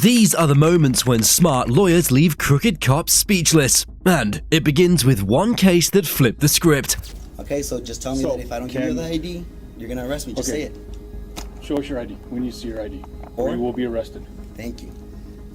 These are the moments when smart lawyers leave crooked cops speechless. And it begins with one case that flipped the script. Okay, so just tell me that if I don't give you the ID, you're gonna arrest me. Just say it. Show us your ID. We need to see your ID. Or you will be arrested. Thank you.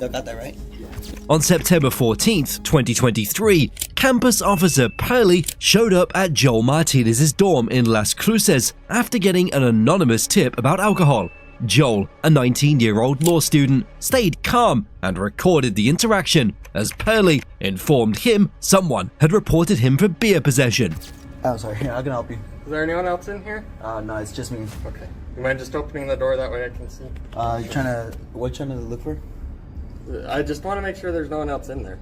Y'all got that right? Yeah. On September 14th, 2023, campus officer Pearly showed up at Joel Martinez's dorm in Las Cruces after getting an anonymous tip about alcohol. Joel, a 19-year-old law student, stayed calm and recorded the interaction as Pearly informed him someone had reported him for beer possession. Oh, sorry. I can help you. Is there anyone else in here? No, it's just me. Okay. You mind just opening the door, that way I can see? What you trying to look for? I just want to make sure there's no one else in there.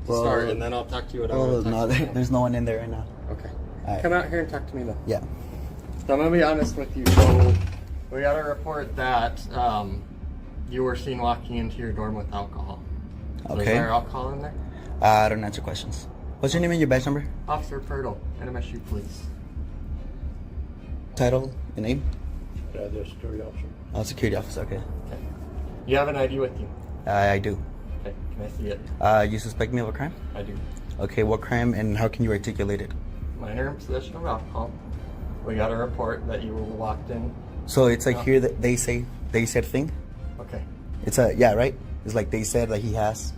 Start, and then I'll talk to you. Oh, no, there's no one in there right now. Okay. Right. Come out here and talk to me then. Yeah. So I'm going to be honest with you. So we got a report that you were seen walking into your dorm with alcohol. So Okay. Is there alcohol in there? I don't answer questions. What's your name and your badge number? Officer Purtle, NMSU Police. Title, your name? The security officer. Oh, security officer, okay. Okay. You have an ID with you? I do. Okay, can I see it? You suspect me of a crime? I do. Okay, what crime and how can you articulate it? Minor in possession of alcohol. We got a report that you walked in. So it's like here that they said thing? Okay. It's yeah, right? It's like they said that he has.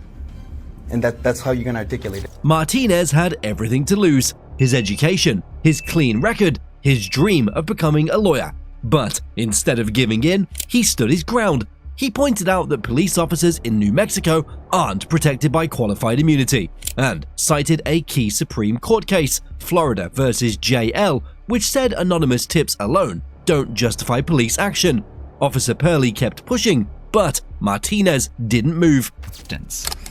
And that's how you're gonna articulate it. Martinez had everything to lose: his education, his clean record, his dream of becoming a lawyer. But instead of giving in, he stood his ground. He pointed out that police officers in New Mexico aren't protected by qualified immunity, and cited a key Supreme Court case, Florida versus JL, which said anonymous tips alone don't justify police action. Officer Pearly kept pushing, but Martinez didn't move.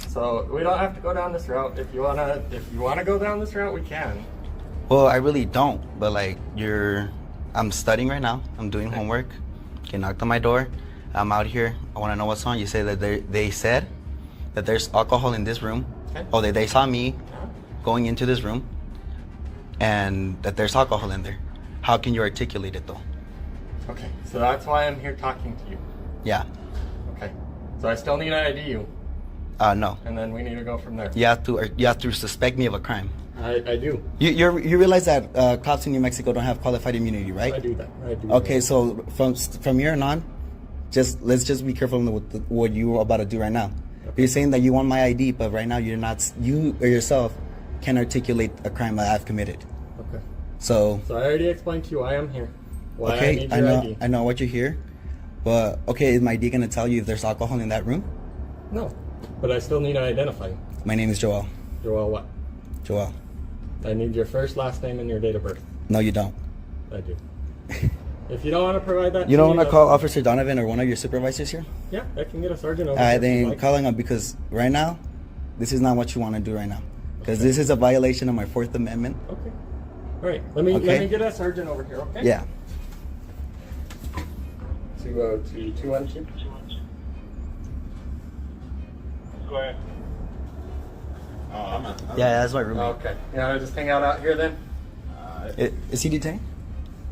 So we don't have to go down this route. If you wanna go down this route, we can. Well, I really don't, but like I'm studying right now. I'm doing homework. You knocked on my door. I'm out here. I want to know what's on. You say that they said that there's alcohol in this room. Okay. Oh, they saw me going into this room, and that there's alcohol in there. How can you articulate it though? Okay, so that's why I'm here talking to you. Yeah. Okay, so I still need to ID you, No. and then we need to go from there. You have to suspect me of a crime. I do. You realize that cops in New Mexico don't have qualified immunity, right? I do that. I do. Okay, that. so from here on, let's just be careful with what you're about to do right now. Okay. You're saying that you want my ID, but right now you or yourself can articulate a crime that I've committed. Okay. So I already explained to you why I'm here. Why okay, I need your ID. I know what you're here, but okay, is my ID gonna tell you if there's alcohol in that room? No, but I still need to identify you. My name is Joel. Joel what? Joel. I need your first, last name, and your date of birth. No, you don't. I do. If you don't want to provide that, You don't want to call Officer Donovan or one of your supervisors here? Yeah, I can get a sergeant over. I if you'd then like. calling them because right now, this is not what you want to do right now. Because this is a violation of my Fourth Amendment. Okay. All right. Let me get a sergeant over here. Okay. Yeah. 212. Go ahead. Oh, I'm not. Yeah, that's my roommate. Okay. You want to just hang out here then? Is he detained?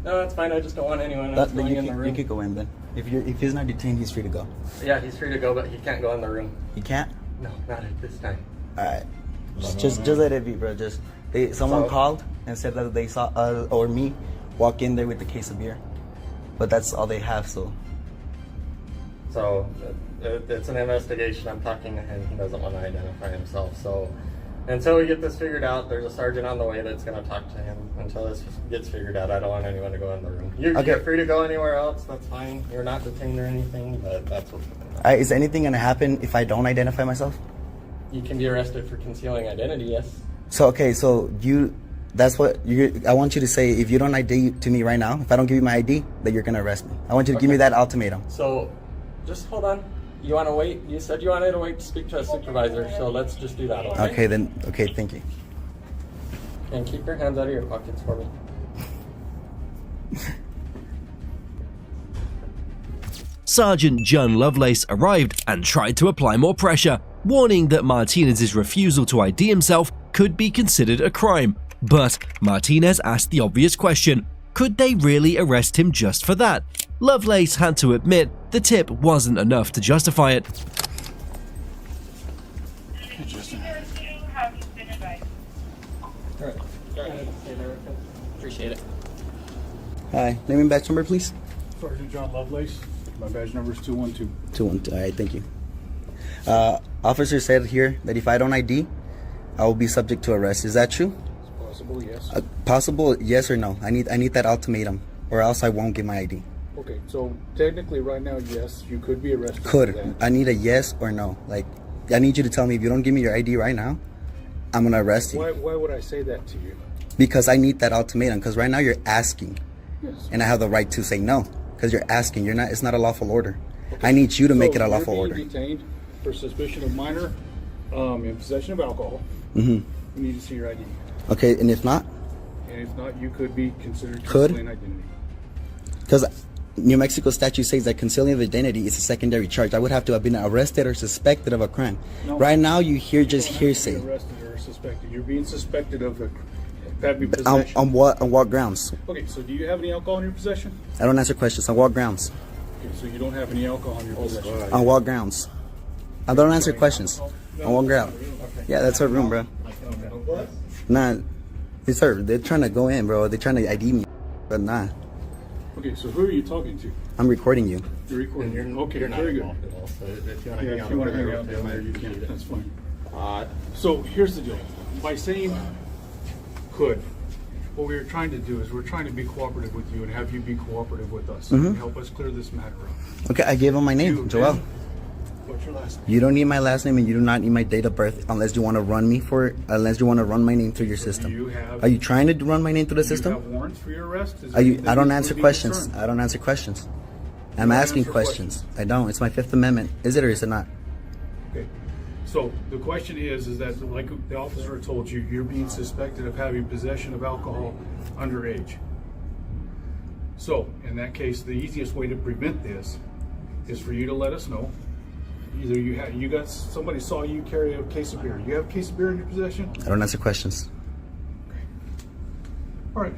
No, that's fine. I just don't want anyone else going in the room. You could go in then. If he's not detained, he's free to go. Yeah, he's free to go, but he can't go in the room. He can't? No, not at this time. All right. Just let it be, bro. Someone called and said that they saw or me walk in there with the case of beer, but that's all they have. So it's an investigation. I'm talking to him. He doesn't want to identify himself. So until we get this figured out, there's a sergeant on the way that's going to talk to him. Until this gets figured out, I don't want anyone to go in the room. You're free to go anywhere else. That's fine. You're not detained or anything, but that's what's going on. all right, is anything gonna happen if I don't identify myself? You can be arrested for concealing identity, yes. So okay, so I want you to say if you don't ID to me right now, if I don't give you my ID, that you're gonna arrest me. I want you to give me that ultimatum. So, just hold on. You want to wait? You said you wanted to wait to speak to a supervisor, so let's just do that, okay? Okay, thank you. And keep your hands out of your pockets for me. Sergeant John Lovelace arrived and tried to apply more pressure, warning that Martinez's refusal to ID himself could be considered a crime. But Martinez asked the obvious question: could they really arrest him just for that? Lovelace had to admit the tip wasn't enough to justify it. All right. Appreciate it. Hi, name and badge number, please. Sergeant John Lovelace. My badge number is 212. 212. All right, thank you. Officer said here that if I don't ID, I will be subject to arrest. Is that true? It's possible, yes. Possible, yes or no? I need that ultimatum, or else I won't get my ID. Okay, so technically right now, yes, you could be arrested for Could. that. I need a yes or no. Like, I need you to tell me if you don't give me your ID right now, I'm gonna arrest you. Why would I say that to you? Because I need that ultimatum. Because right now you're asking, Yes. and I have the right to say no. Because you're asking. You're not. It's not a lawful order. I need you to make it a lawful you're order. being detained for suspicion of minor in possession of alcohol. Mm-hmm. We need to see your ID. Okay, and if not, And if not, you could be considered Could? concealing identity. because New Mexico statute says that concealing of identity is a secondary charge. I would have to have been arrested or suspected of a crime. No. Right now, you hear just You don't have to be hearsay. arrested or suspected. You're being suspected of having On, possession. on what? On what grounds? Okay, so do you have any alcohol in your possession? I don't answer questions. On what grounds? Okay, so you don't have any alcohol in your possession. On what grounds? I don't answer questions. On what ground? Yeah, that's her room, bro. Nah, it's her. They're trying to go in, bro. They're trying to ID me, but nah. Okay, so who are you talking to? I'm recording you. You're recording. You're not very good. involved at all, so if you want to Yeah, hang if out you want to over hang out there, down there, you if can. need it. That's fine. So here's the deal. By saying could, what we're trying to do is we're trying to be cooperative with you and have you be cooperative with us and help us clear this matter up. Okay, I gave him my name, You, Joel. Ben, what's your last name? You don't need my last name and you do not need my date of birth unless you want to run me for unless you want to run my name through your system. you have- Are you trying to run my name through the Do you system? have warrants for your arrest? Is Are there you? anything I don't that's answer going to be questions. concerned? I don't answer questions. I'm don't asking answer questions. I don't. It's my Fifth Amendment. Is it or is it not? Okay. So the question is that like the officer told you, you're being suspected of having possession of alcohol underage. So in that case, the easiest way to prevent this is for you to let us know. Either somebody saw you carry a case of beer. You have a case of beer in your possession? I don't answer questions. All right.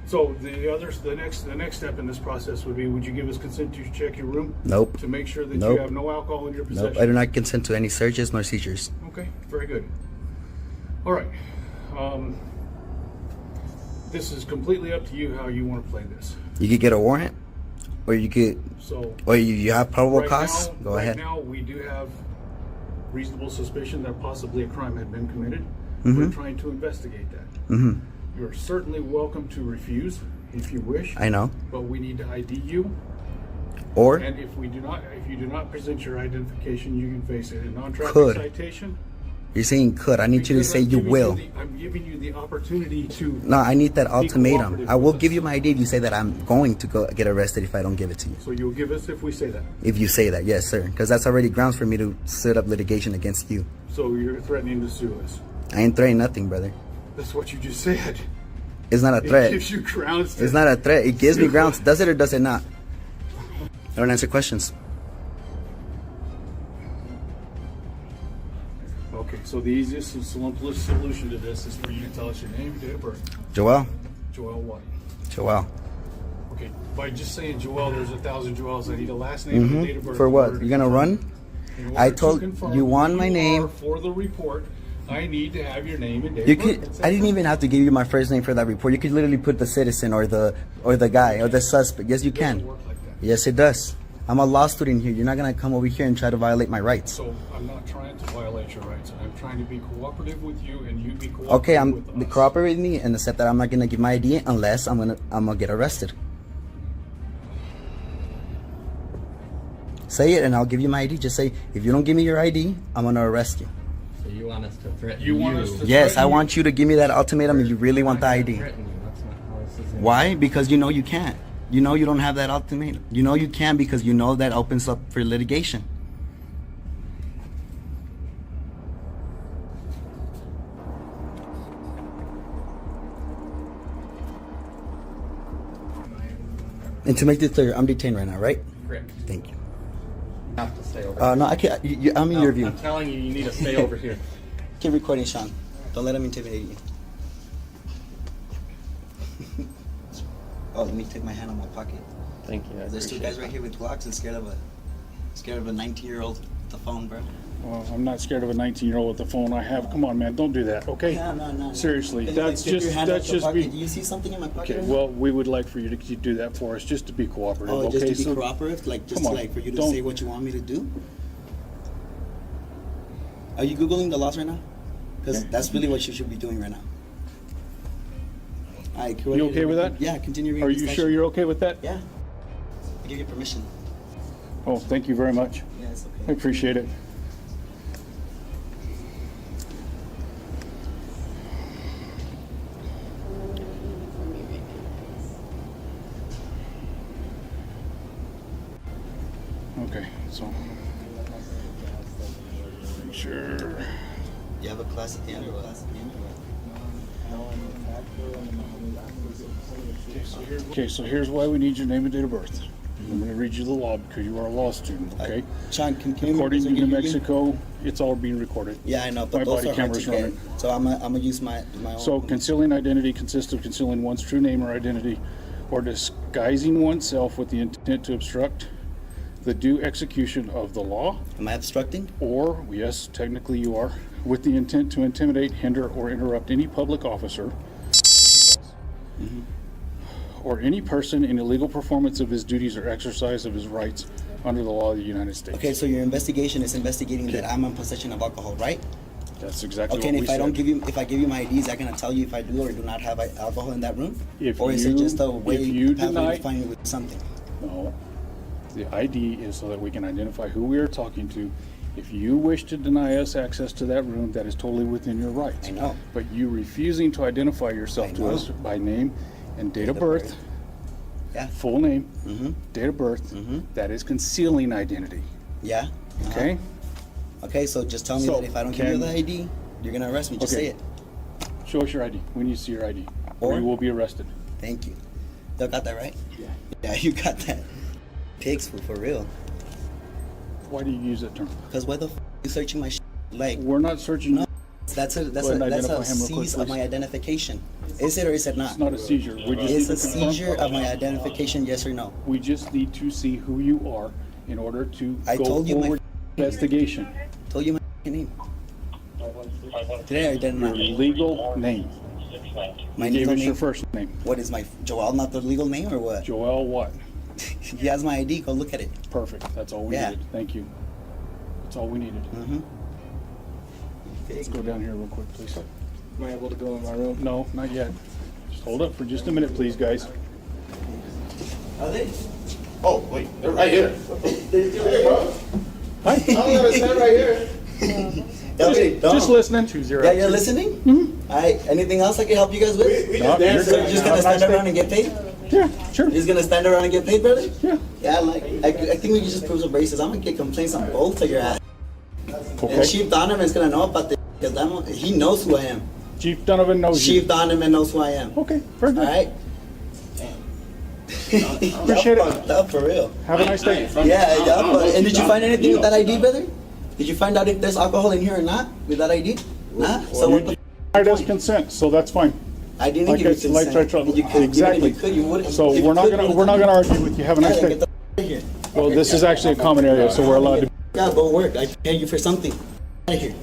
So the next step in this process would be, would you give us consent to check your room? Nope. To make sure that Nope. you have no alcohol in your possession? Nope. I do not consent to any searches nor seizures. Okay, very good. All right. This is completely up to you how you want to play this. You could get a warrant, or you could, So or you have probable right cause. now, Go right ahead. now we do have reasonable suspicion that possibly a crime had been committed. Mm-hmm. We're trying to investigate that. You're certainly welcome to refuse if you wish. I know. But we need to ID you. Or And if you do not present your identification, you can face a non-traffic Could. citation. you're saying could. I need you to Because say I'm you giving will. I'm giving you the opportunity to. No, I need that ultimatum. cooperative I will with give us. you my ID if you say that I'm going to go get arrested if I don't give it to you. So you'll give us if we say that. If you say that, yes, sir. Because that's already grounds for me to set up litigation against you. So you're threatening to sue us. I ain't threatening nothing, brother. That's what you just said. It's not a It threat. gives you grounds to. It's not a threat. It gives me grounds. Does it or does it not? I don't answer questions. Okay, so the easiest and simplest solution to this is for you to tell us your name, date of birth. Joel. Joel what? Joel. Okay, by just saying Joel, there's 1,000 Joels. I need a last name and a date of birth. For in what? order to You're gonna confirm- run? in order I to told confirm you want who my you name. are for the report. I need to have your name and date You of birth. could. I didn't even have to give you my first name for that report. You could literally put the citizen or the guy or the suspect. Yes, you It doesn't can. work like that. Yes, it does. I'm a law student here. You're not gonna come over here and try to violate my rights. So I'm not trying to violate your rights. I'm trying to be cooperative with you, and you be cooperative Okay, with us. cooperate with me and accept that I'm not gonna give my ID unless I'm gonna get arrested. Say it and I'll give you my ID. Just say if you don't give me your ID, I'm gonna arrest you. So you want us to threaten You want us to- Yes, I threaten you? want you to give me that ultimatum if you really want the I'm not ID. gonna threaten you. That's not how this is gonna Why? Because you know you can't. You know you don't have that ultimatum. You know you can because you know that opens up for litigation. And to make this clear, I'm detained right now, right? Correct. Thank you. You have to stay over No, I can't. I'm in No, your view. I'm telling you, you need to stay over here. Keep recording, Sean. Don't let him intimidate you. Oh, let me take my hand on my pocket. Thank you. I There's two appreciate guys that. right here with Glocks and scared of a Scared of a 19-year-old with the phone, bro. Well, I'm not scared of a 19-year-old with the phone I have. Come on, man, don't do that, okay? No. Seriously, Can you, that's stick your just hand out your pocket? be. Do you see something in my pocket? Okay, right now? well, we would like for you to do that for us, just to be cooperative. Oh, okay? just to be So- cooperative, like just Come on, like for you to don't- say what you want me to do. Are you googling the laws right now? Because that's really what you should be doing right now. All right, You okay with that? Yeah, continue reading. Are the you statute. sure you're okay with that? Yeah. I give you permission. Oh, thank you very much. Yeah, it's I okay. appreciate it. Okay, so sure. You have a class at the end or what? Okay, so here's why we need your name and date of birth. I'm going to read you the law because you are a law student. Okay. Sean, can you According to give New you- Mexico, it's all being recorded. Yeah, I know, but My those body are hard to camera's get. running. So I'm gonna use my own. So concealing identity consists of concealing one's true name or identity, or disguising oneself with the intent to obstruct the due execution of the law, Am I obstructing? or, yes, technically you are, with the intent to intimidate, hinder, or interrupt any public officer or any person in illegal performance of his duties or exercise of his rights under the law of the United States. Okay, so your investigation is investigating that I'm in possession of alcohol, right? That's exactly Okay, what and we if I said. don't give you, if I give you my ID, is that gonna tell you if I do or do not have alcohol in that room? If Or is it you- just a way if you pathway deny- to find me with something? No. The ID is so that we can identify who we are talking to. If you wish to deny us access to that room, that is totally within your rights. I know. But you refusing to identify yourself I to know. us by name and date of of birth, birth. Yeah. full name, Mm-hmm. date of birth, Mhm. that is concealing identity. Yeah. Uh-huh. Okay? Okay, so just tell me So, that if I don't give you can- the ID, you're gonna arrest me. Just Okay. say it. Show us your ID. We need to see your ID. Or Or- you will be arrested. Thank you. You got that right? Yeah. Yeah, you got that. Pigs for real. Why do you use that term? Cause why the you searching my like? We're not searching. No. That's a Go ahead and identify him real quick, seize of please. my identification. Is it or is it not? It's not a seizure. We just Is need a to confirm- seizure of my identification? Yes or no? We just need to see who you are in order to I go told you my- forward investigation. Told you my name. Today I did Your not. legal name. My Give legal us your name. first name. What is my Joel? Not the legal name or what? Joel what? He has my ID. Go look at it. Perfect. That's all we Yeah. needed. Thank you. That's all we needed. Mm-hmm. Let's go down here real quick, please. Am I able to go in my room? No, not yet. Just hold up for just a minute, please, guys. Are they? Oh, wait, they're right here. Hi. I'm gonna stand right here. Okay, Just listening. Yeah, you're listening? Mm-hmm. All right. Anything else I can help you guys with? We No, just danced you're You're right just now. gonna stand Nice around and get paid? Yeah, sure. You're just gonna stand around and get paid, brother? Yeah. Yeah, like I think we can just prove some braces. I'm gonna get complaints on both of your ass. And Okay. Chief Donovan's gonna know about this because he knows who I am. Chief Donovan knows you. Chief Donovan knows who I am. Okay, very All good. right. Appreciate Y'all it. fucked up for real. Have a nice day. Yeah, and did you find anything with that ID, brother? Did you find out if there's alcohol in here or not with that ID? Nah. So what the? Denied us consent, so that's fine. I didn't Like give you I- like consent. I tried- You could, exactly. Even if you could, you wouldn't. So If you we're not could, gonna you we're not would've gonna argue with you. Have a done it. nice Yeah, day. get the out of here. Well, this is actually a common area, so we're allowed to. Yeah, go work. I pay you for something. Out of here.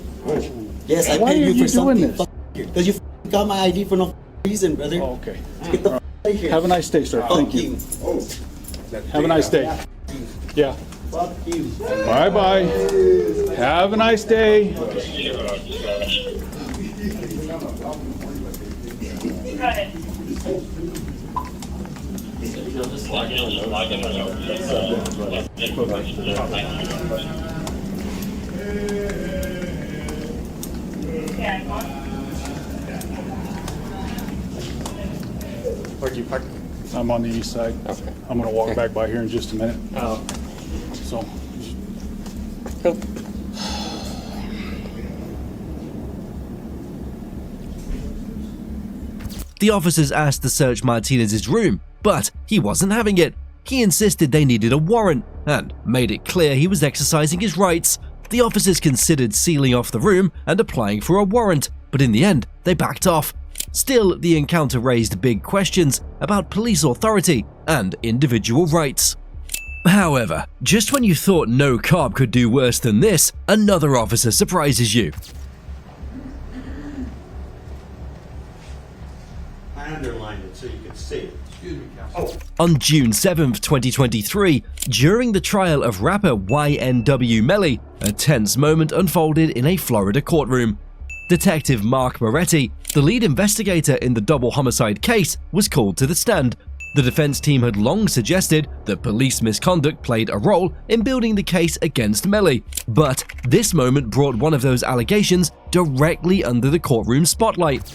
Yes, I Why pay are you you for doing something. this? Because you got my ID for no reason, brother. Oh, okay. Get the out of here. Have a nice day, sir. Thank you. Have a nice day. Yeah. Fuck you. Bye bye. Have a nice day. Where'd you park? I'm on the east side. Okay. I'm gonna walk back by here in just a minute. Oh. So, Cool. The officers asked to search Martinez's room, but he wasn't having it. He insisted they needed a warrant and made it clear he was exercising his rights. The officers considered sealing off the room and applying for a warrant, but in the end, they backed off. Still, the encounter raised big questions about police authority and individual rights. However, just when you thought no cop could do worse than this, another officer surprises you. I underlined it so you could see it. Excuse me, Counsel. On June 7th, 2023, during the trial of rapper YNW Melly, a tense moment unfolded in a Florida courtroom. Detective Mark Moretti, the lead investigator in the double homicide case, was called to the stand. The defense team had long suggested that police misconduct played a role in building the case against Melly, but this moment brought one of those allegations directly under the courtroom spotlight.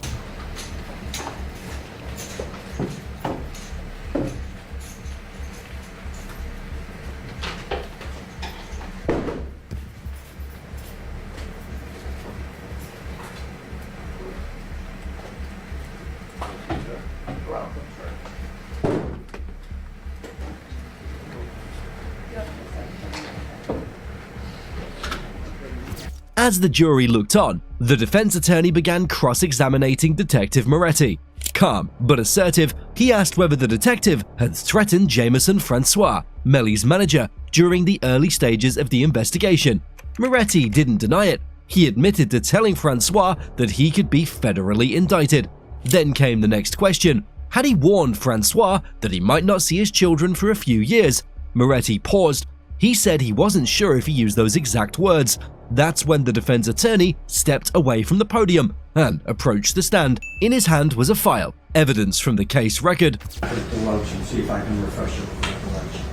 As the jury looked on, the defense attorney began cross-examining Detective Moretti. Calm but assertive, he asked whether the detective had threatened Jameson Francois, Melly's manager, during the early stages of the investigation. Moretti didn't deny it. He admitted to telling Francois that he could be federally indicted. Then came the next question. Had he warned Francois that he might not see his children for a few years? Moretti paused. He said he wasn't sure if he used those exact words. That's when the defense attorney stepped away from the podium and approached the stand. In his hand was a file, evidence from the case record. The loach and see if I can refresh your recollection.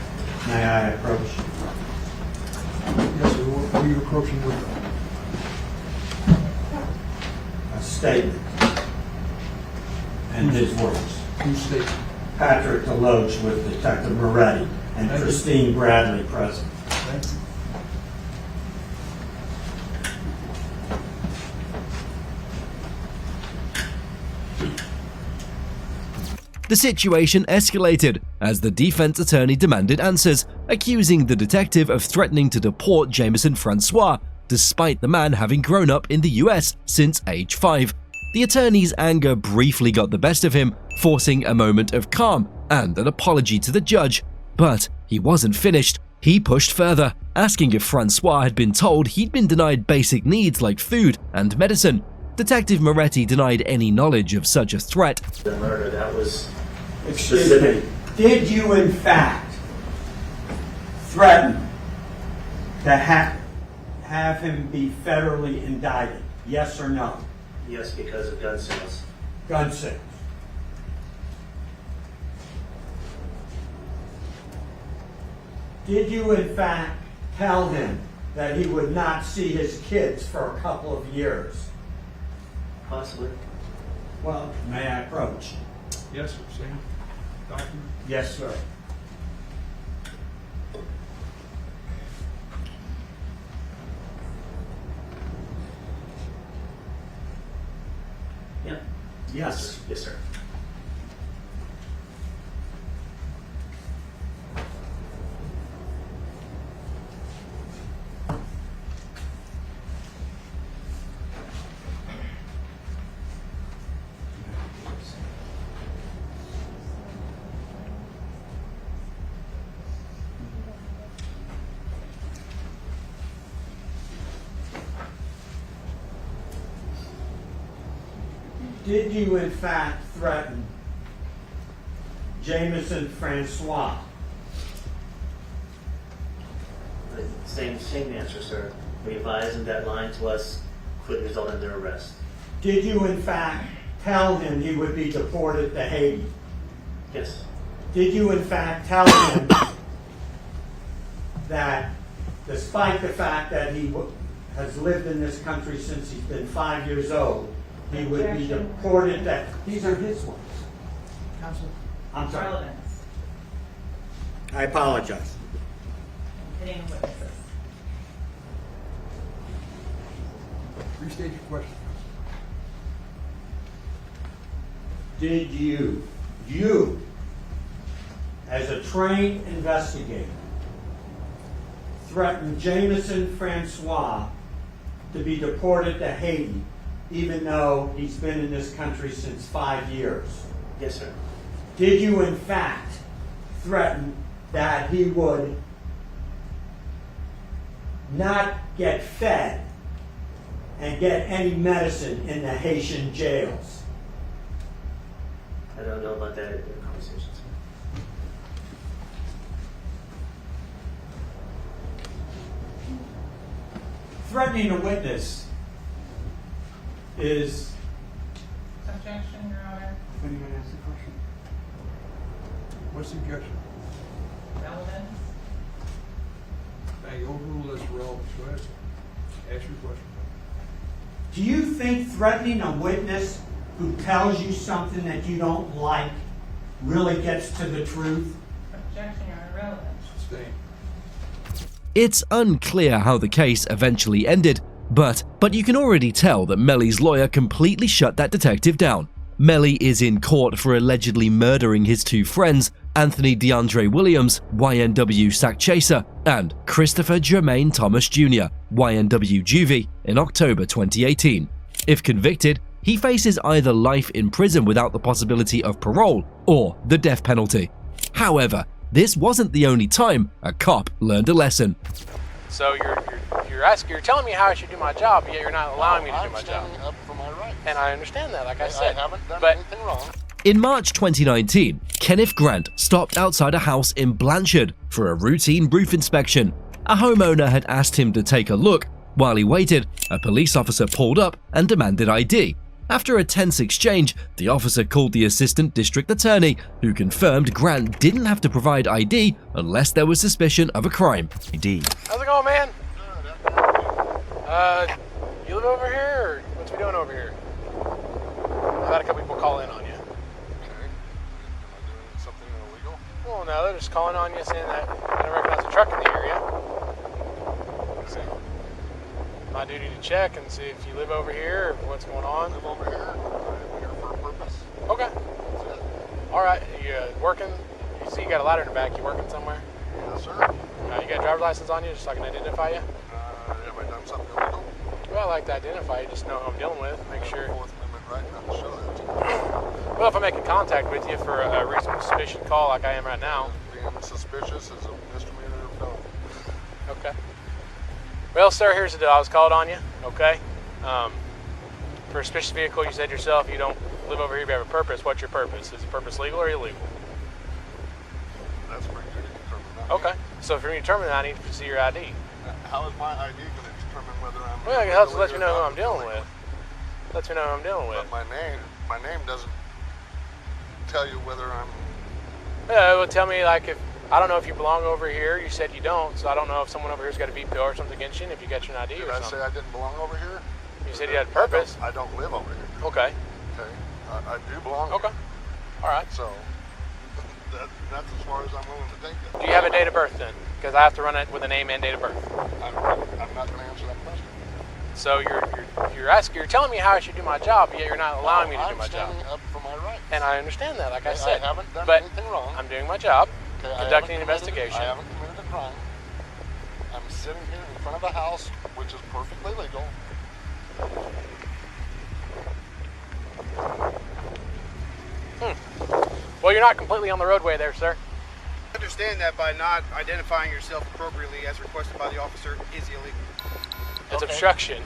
May I approach? Yes, sir. What are you approaching with? A statement. And his words. Who states? Patrick DeLoach with Detective Moretti and Christine Bradley present. The situation escalated as the defense attorney demanded answers, accusing the detective of threatening to deport Jameson Francois, despite the man having grown up in the US since age 5. The attorney's anger briefly got the best of him, forcing a moment of calm and an apology to the judge. But he wasn't finished. He pushed further, asking if Francois had been told he'd been denied basic needs like food and medicine. Detective Moretti denied any knowledge of such a threat. The murder, that was Excuse specific. me. Did you in fact threaten to have him be federally indicted? Yes or no? Yes, because of gun sales. Gun sales. Did you in fact tell him that he would not see his kids for a couple of years? Possibly. Well, may I approach? Yes, sir. Same document. Yes, sir. Yeah. Yes. Yes, sir. Did you in fact threaten Jameson Francois? Same answer, sir. We advised him that lying to us could result in their arrest. Did you in fact tell him he would be deported to Haiti? Yes. Did you in fact tell him that despite the fact that he has lived in this country since he's been 5 years old, he would be deported to... These are his words. Counsel. I'm sorry. Relevance. I apologize. Hitting witnesses. Restate your question. Did you, as a trained investigator, threaten Jameson Francois to be deported to Haiti, even though he's been in this country since 5 years? Yes, sir. Did you, in fact, threaten that he would not get fed and get any medicine in the Haitian jails. I don't know about that in the conversations. Threatening a witness is Objection, Your Honor. When are you going to ask the question? What's the objection? Relevance. Now, you overrule this relevance. Go ahead. Ask your question. do you think threatening a witness who tells you something that you don't like really gets to the truth? Objection, Your Honor. Relevance. Sustain. It's unclear how the case eventually ended, but you can already tell that Melly's lawyer completely shut that detective down. Melly is in court for allegedly murdering his two friends, Anthony DeAndre Williams, YNW Sack Chaser, and Christopher Jermaine Thomas Jr., YNW Juvie, in October 2018. If convicted, he faces either life in prison without the possibility of parole or the death penalty. However, this wasn't the only time a cop learned a lesson. So you're telling me how I should do my job, yet you're not allowing me to do my job. I'm standing up for my rights. And I understand that, like I said. I haven't done but anything wrong. In March 2019, Kenneth Grant stopped outside a house in Blanchard for a routine roof inspection. A homeowner had asked him to take a look. While he waited, a police officer pulled up and demanded ID. After a tense exchange, the officer called the assistant district attorney, who confirmed Grant didn't have to provide ID unless there was suspicion of a crime. ID. how's it going, man? You live over here, or what's we doing over here? I've had a couple people call in on you. Okay. Am I doing something illegal? Well, no, they're just calling on you saying that they don't recognize a truck in the area. So, my duty to check and see if you live over here or what's going on. I live over here. I'm here for a purpose. Okay. That's it. All right. You working? You see you got a ladder in the back. You working somewhere? Yes, sir. You got a driver's license on you just so I can identify you? Have I done something illegal? Well, I like to identify you, just know who I'm dealing with. Make sure. Fourth Amendment right now to show that to you. Well, if I'm making contact with you for a reasonable suspicion call like I am right now. Being suspicious is a misdemeanor or felony. Okay. Well, sir, here's the deal. I was called on you, okay? For a suspicious vehicle, you said yourself you don't live over here, you have a purpose. What's your purpose? Is the purpose legal or illegal? That's for you to determine. Not Okay. me. So for me to determine that, I need to see your ID. How is my ID going to determine whether I'm... Well, it helps let legally me know or who not I'm dealing legally? with. Lets me know who I'm dealing with. But my name doesn't tell you whether I'm... Yeah, it would tell me, like, if I don't know if you belong over here. You said you don't, so I don't know if someone over here's got a VPO or something against you, and if you got your ID Did or I something. say I didn't belong over here? You said you had a purpose. I don't live over here. Okay. Okay. I do belong Okay. here. All right. So that's as far as I'm willing to take it. Do you have a date of birth then? Because I have to run it with a name and date of birth. I'm not going to answer that question. So you're telling me how I should do my job, yet you're not allowing me to do my job. I'm standing up for my rights. And I understand that, like I Okay, said. I haven't done but anything wrong. I'm doing my job, Okay, conducting an I haven't investigation. I haven't committed a crime. I'm sitting here in front of a house, which is perfectly legal. Well, you're not completely on the roadway there, sir. I understand that by not identifying yourself appropriately as requested by the officer is illegal. It's Okay. obstruction.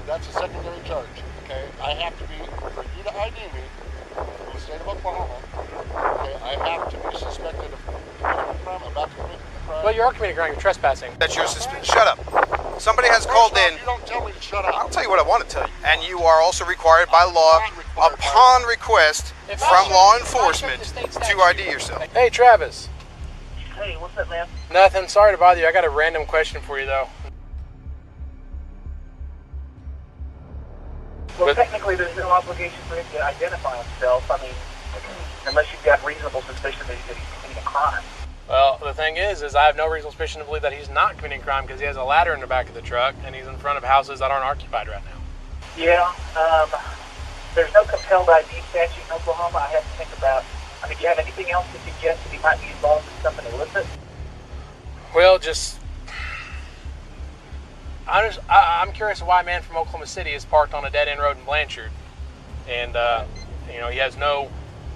That's a secondary charge. Okay, I have to be, for you to ID me in the state of Oklahoma, okay, I have to be suspected of committing a crime, about to commit a crime. Well, you are committing a crime. You're trespassing. That's your suspicion. Shut up. Somebody has called in. You don't tell me to shut up. I'll tell you what I want to tell you. And you are also required by law, not required by upon law. request If from I law check- if I enforcement, check the state to statute- ID yourself. Hey, Travis. Hey, what's up, man? Nothing. Sorry to bother you. I got a random question for you, though. Well, But- technically, there's no obligation for him to identify himself. I mean, unless you've got reasonable suspicion that he's committing a crime. Well, the thing is I have no reasonable suspicion to believe that he's not committing a crime because he has a ladder in the back of the truck and he's in front of houses that aren't occupied right now. Yeah, there's no compelled ID statute in Oklahoma. I have to think about. I mean, do you have anything else to suggest that he might be involved in something illicit? Well, I'm curious why a man from Oklahoma City is parked on a dead-end road in Blanchard, and he has no.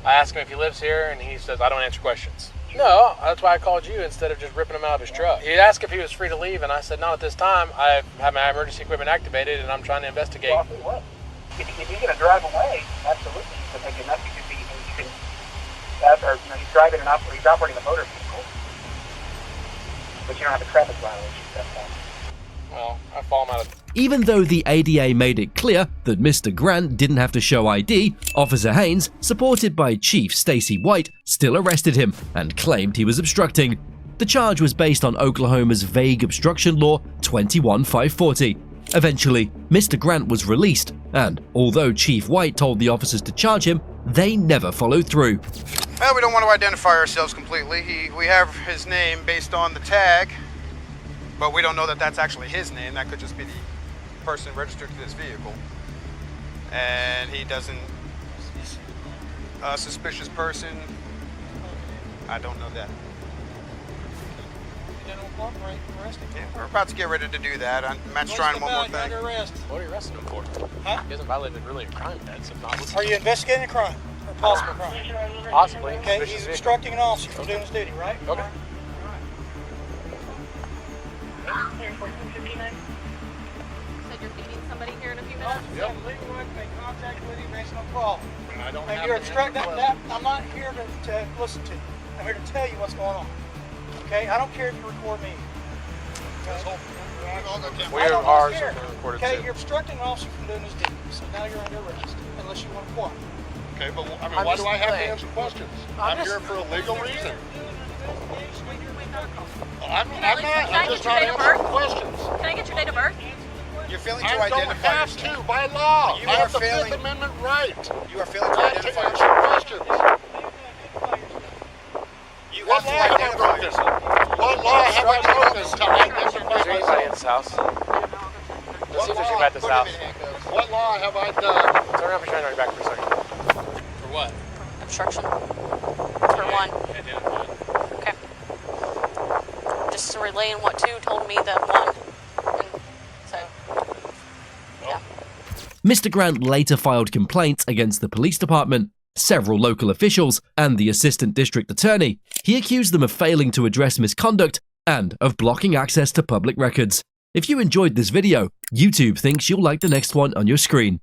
I ask him if he lives here, and he says I don't answer questions. No, that's why I called you instead of just ripping him out of his truck. He asked if he was free to leave, and I said, not at this time. I have my emergency equipment activated, and I'm trying to investigate. Well, what? If you're going to drive away, absolutely, you can make enough. You can or, he's driving he's operating a motor vehicle, but you don't have a traffic violation at that point. Well, I fall him out of... Even though the ADA made it clear that Mr. Grant didn't have to show ID, Officer Haynes, supported by Chief Stacy White, still arrested him and claimed he was obstructing. The charge was based on Oklahoma's vague obstruction law 21540. Eventually, Mr. Grant was released, and although Chief White told the officers to charge him, they never followed through. Well, we don't want to identify ourselves completely. We have his name based on the tag, but we don't know that that's actually his name. That could just be the person registered to this vehicle. And he doesn't... A suspicious person... I don't know that. Yeah, we're about to get ready to do that. Matt's trying one more thing. What are you arresting him for? Huh? He hasn't violated really a crime yet, so not... Are you investigating a crime? Or possible crime? Possibly. Okay, Suspicious he's vehicle. obstructing an officer from doing his duty, right? Okay. Said you're meeting somebody here in a few minutes? Yep. Legal right to make contact with him, that's no problem. I don't And have you're to- obstructing that. I'm not here to listen to you. I'm here to tell you what's going on. Okay? I don't care if you record me. We I are don't ours care. are recorded Okay, too. you're obstructing an officer from doing his duty, so now you're under arrest, unless you want to quiet. Okay, but I mean, I'm why just do I have to saying. answer questions? I'm I'm just- here for a legal reason. I'm Can I not. get I'm your just trying date to of answer birth? questions. Can I get your date of birth? You're failing to I don't identify have yourself. to by law. You I are have the failing- Fifth Amendment right You are failing to not to identify answer yourself. questions. You What have law to have I identify broken? yourself. What law have I broken to identify Is there anybody myself? at this house? Let's see if there's anybody at this Put him house. in handcuffs. What law have I done? Turn around, pretend you're back for a second. For what? Obstruction. For one. Okay. Just relaying what two told me that one. And so, yeah. Mr. Grant later filed complaints against the police department, several local officials, and the assistant district attorney. He accused them of failing to address misconduct and of blocking access to public records. If you enjoyed this video, YouTube thinks you'll like the next one on your screen.